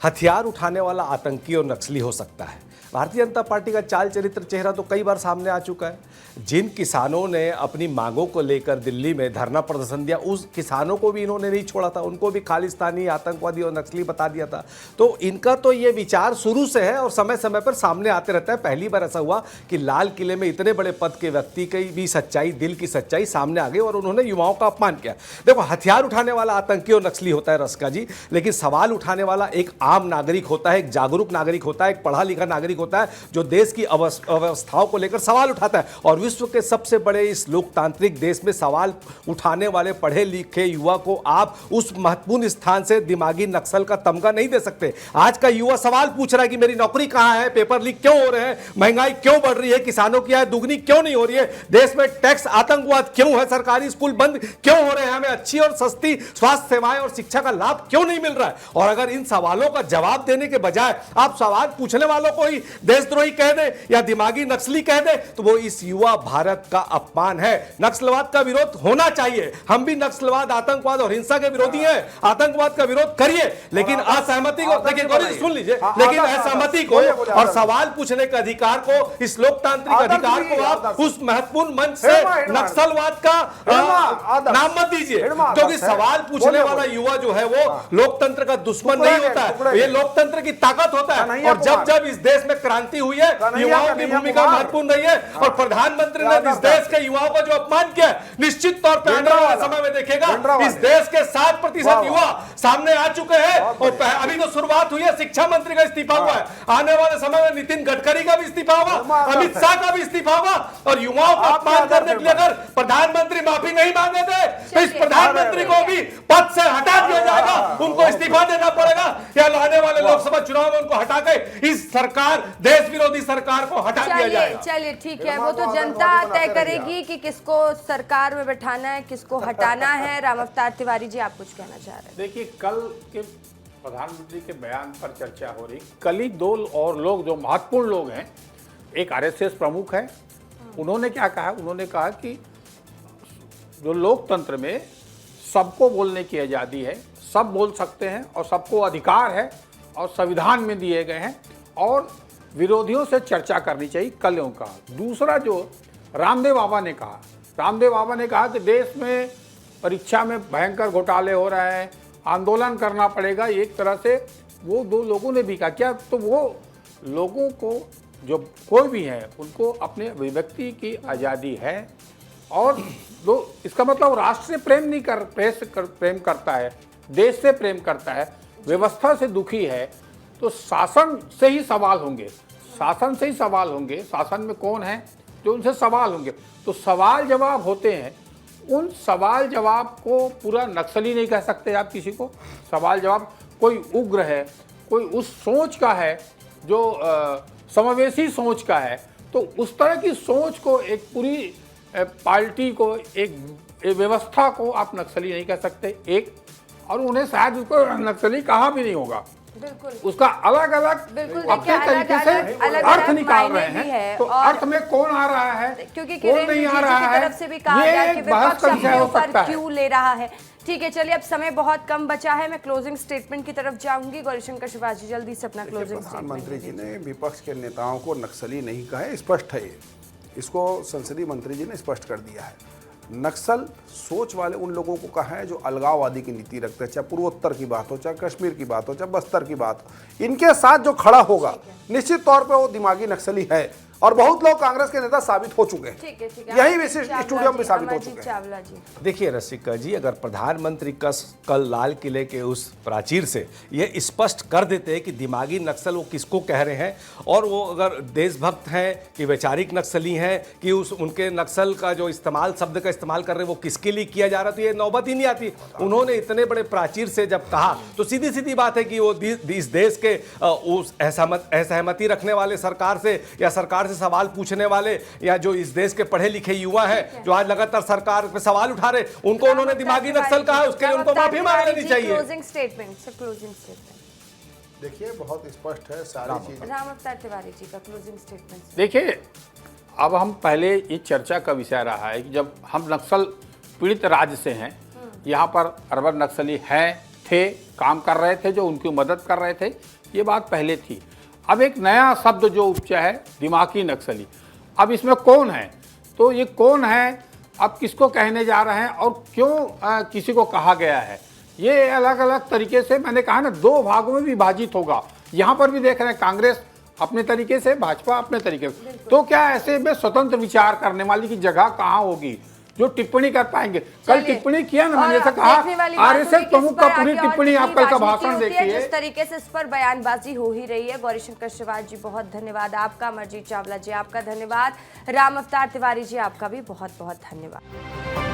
हथियार उठाने वाला आतंकी और नक्सली हो सकता है। भारतीय जनता पार्टी का चाल चरित्र चेहरा तो कई बार सामने आ चुका है। जिन किसानों ने अपनी मांगों को लेकर दिल्ली में धरना प्रदर्शन दिया, उस किसानों को भी इन्होंने नहीं छोड़ा था, उनको भी खालिस्तानी, आतंकवादी और नक्सली बता दिया था। तो इनका तो ये विचार शुरू से है और समय समय पर सामने आते रहता है। पहली बार ऐसा हुआ कि लाल किले में इतने बड़े पद के व्यक्ति की भी सच्चाई, दिल की सच्चाई सामने आ गई और उन्होंने युवाओं का अपमान किया। देखो, हथियार उठाने वाला आतंकी और नक्सली होता है रस्का जी, लेकिन सवाल उठाने वाला एक आम नागरिक होता है, एक जागरूक नागरिक होता है, एक पढ़ा लिखा नागरिक होता है, जो देश की अवस्थाओं को लेकर सवाल उठाता है। और विश्व के सबसे बड़े इस लोकतांत्रिक देश में सवाल उठाने वाले पढ़े लिखे युवा को आप उस महत्वपूर्ण स्थान से दिमागी नक्सल का तमगा नहीं दे सकते। आज का युवा सवाल पूछ रहा है कि मेरी नौकरी कहां है, पेपर लीक क्यों हो रहे हैं, महंगाई क्यों बढ़ रही है, किसानों की आय दुगनी क्यों नहीं हो रही है, देश में टैक्स आतंकवाद क्यों है, सरकारी स्कूल बंद क्यों हो रहे हैं, हमें अच्छी और सस्ती स्वास्थ्य सेवाएं और शिक्षा का लाभ क्यों नहीं मिल रहा है। और अगर इन सवालों का जवाब देने के बजाय आप सवाल पूछने वालों को ही देशद्रोही कह दे या दिमागी नक्सली कह दे, तो वो इस युवा भारत का अपमान है। नक्सलवाद का विरोध होना चाहिए। हम भी नक्सलवाद, आतंकवाद और हिंसा के विरोधी हैं। आतंकवाद का विरोध करिए, लेकिन असहमति को देखिए, गौरी सुन लीजिए, लेकिन असहमति को और सवाल पूछने के अधिकार को, इस लोकतांत्रिक अधिकार को आप उस महत्वपूर्ण मंच से नक्सलवाद का नाम मत दीजिए, क्योंकि सवाल पूछने वाला युवा जो है वो लोकतंत्र का दुश्मन नहीं होता है, ये लोकतंत्र की ताकत होता है। और जब जब इस देश में क्रांति हुई है, युवाओं की भूमिका महत्वपूर्ण रही है। और प्रधानमंत्री ने इस देश के युवाओं का जो अपमान किया, निश्चित तौर पर आने वाले समय में देखिएगा इस देश के 7% युवा सामने आ चुके हैं। और अभी तो शुरुआत हुई है, शिक्षा मंत्री का इस्तीफा हुआ है, आने वाले समय में नितिन गडकरी का भी इस्तीफा होगा, अमित शाह का भी इस्तीफा होगा। और युवाओं का अपमान करने के लिए अगर प्रधानमंत्री माफी नहीं मांगे थे, तो इस प्रधानमंत्री को भी पद से हटा दिया जाएगा, उनको इस्तीफा देना पड़ेगा, या आने वाले लोकसभा चुनाव में उनको हटा के इस सरकार, देश विरोधी सरकार को हटा दिया जाएगा। चलिए ठीक है, वो तो जनता तय करेगी कि किसको सरकार में बैठाना है, किसको हटाना है। राम अवतार तिवारी जी, आप कुछ कहना चाह रहे हैं? देखिए, कल के प्रधानमंत्री के बयान पर चर्चा हो रही, कल ही दो और लोग जो महत्वपूर्ण लोग हैं, एक आरएसएस प्रमुख है, उन्होंने क्या कहा, उन्होंने कहा कि जो लोकतंत्र में सबको बोलने की आज़ादी है, सब बोल सकते हैं और सबको अधिकार है और संविधान में दिए गए हैं, और विरोधियों से चर्चा करनी चाहिए, कल यूँ कहा। दूसरा जो रामदेव बाबा ने कहा, रामदेव बाबा ने कहा कि देश में परीक्षा में भयंकर घोटाले हो रहे हैं, आंदोलन करना पड़ेगा। एक तरह से वो दो लोगों ने भी कहा, क्या तो वो लोगों को, जो कोई भी है, उनको अपने अभिव्यक्ति की आज़ादी है, और दो इसका मतलब राष्ट्र से प्रेम नहीं प्रेम करता है, देश से प्रेम करता है, व्यवस्था से दुखी है, तो शासन से ही सवाल होंगे, शासन से ही सवाल होंगे। शासन में कौन है जो उनसे सवाल होंगे, तो सवाल जवाब होते हैं। उन सवाल जवाब को पूरा नक्सली नहीं कह सकते आप किसी को। सवाल जवाब कोई उग्र है, कोई उस सोच का है जो समावेशी सोच का है, तो उस तरह की सोच को, एक पूरी पार्टी को, एक व्यवस्था को आप नक्सली नहीं कह सकते। एक, और उन्हें शायद उसको नक्सली कहा भी नहीं होगा, उसका अलग अलग अपने तरीके से अर्थ निकाल रहे हैं। तो अर्थ में कौन आ रहा है, क्योंकि कौन नहीं आ रहा है, ये एक बहस का विषय हो सकता है। क्यों ले रहा है? ठीक है, चलिए अब समय बहुत कम बचा है, मैं क्लोजिंग स्टेटमेंट की तरफ जाऊंगी। गौरीशंकर शिवाजी, जल्दी से अपना क्लोजिंग स्टेटमेंट। प्रधानमंत्री जी ने विपक्ष के नेताओं को नक्सली नहीं कहा है, स्पष्ट है ये, इसको संसदीय मंत्री जी ने स्पष्ट कर दिया है। नक्सल सोच वाले उन लोगों को कहा है जो अलगाववादी की नीति रखते हैं, चाहे पूर्वोत्तर की बात हो, चाहे कश्मीर की बात हो, चाहे बस्तर की बात हो, इनके साथ जो खड़ा होगा निश्चित तौर पे वो दिमागी नक्सली है। और बहुत लोग कांग्रेस के नेता साबित हो चुके हैं, यही विशिष्ट स्टूडियो में साबित हो चुके हैं। देखिए रसिका जी, अगर प्रधानमंत्री कल लाल किले के उस प्राचीर से ये स्पष्ट कर देते हैं कि दिमागी नक्सल वो किसको कह रहे हैं, और वो अगर देशभक्त हैं कि वैचारिक नक्सली हैं, कि उनके नक्सल का जो इस्तेमाल, शब्द का इस्तेमाल कर रहे हैं, वो किसके लिए किया जा रहा, तो ये नौबत ही नहीं आती। उन्होंने इतने बड़े प्राचीर से जब कहा, तो सीधी सीधी बात है कि वो इस देश के उस असहमति रखने वाले सरकार से, या सरकार से सवाल पूछने वाले, या जो इस देश के पढ़े लिखे युवा हैं जो आज लगातार सरकार पे सवाल उठा रहे, उनको उन्होंने दिमागी नक्सल कहा, उसके लिए उनको माफी मांग लेनी चाहिए। Closing statement sir, closing statement देखिए, बहुत स्पष्ट है सारी चीजें। राम अवतार तिवारी जी का क्लोजिंग स्टेटमेंट। देखिए, अब हम पहले ये चर्चा का विषय रहा है कि जब हम नक्सल पीड़ित राज्य से हैं, यहाँ पर अरबन नक्सली हैं, थे, काम कर रहे थे, जो उनकी मदद कर रहे थे, ये बात पहले थी। अब एक नया शब्द जो उपजा है, दिमागी नक्सली। अब इसमें कौन है, तो ये कौन है, अब किसको कहने जा रहे हैं और क्यों किसी को कहा गया है, ये अलग अलग तरीके से, मैंने कहा ना, दो भागों में विभाजित होगा। यहाँ पर भी देख रहे हैं कांग्रेस अपने तरीके से, भाजपा अपने तरीके से। तो क्या ऐसे में स्वतंत्र विचार करने वाली की जगह कहाँ होगी जो टिप्पणी कर पाएंगे? कल टिप्पणी किया ना, मैंने जैसे कहा आरएसएस प्रमुख का पूरी टिप्पणी, आप कल का भाषण देखिए। जिस तरीके से इस पर बयानबाजी हो ही रही है। गौरीशंकर शेरवार जी बहुत धन्यवाद आपका, अमरजीत चावला जी आपका धन्यवाद, राम अवतार तिवारी जी आपका भी बहुत बहुत धन्यवाद।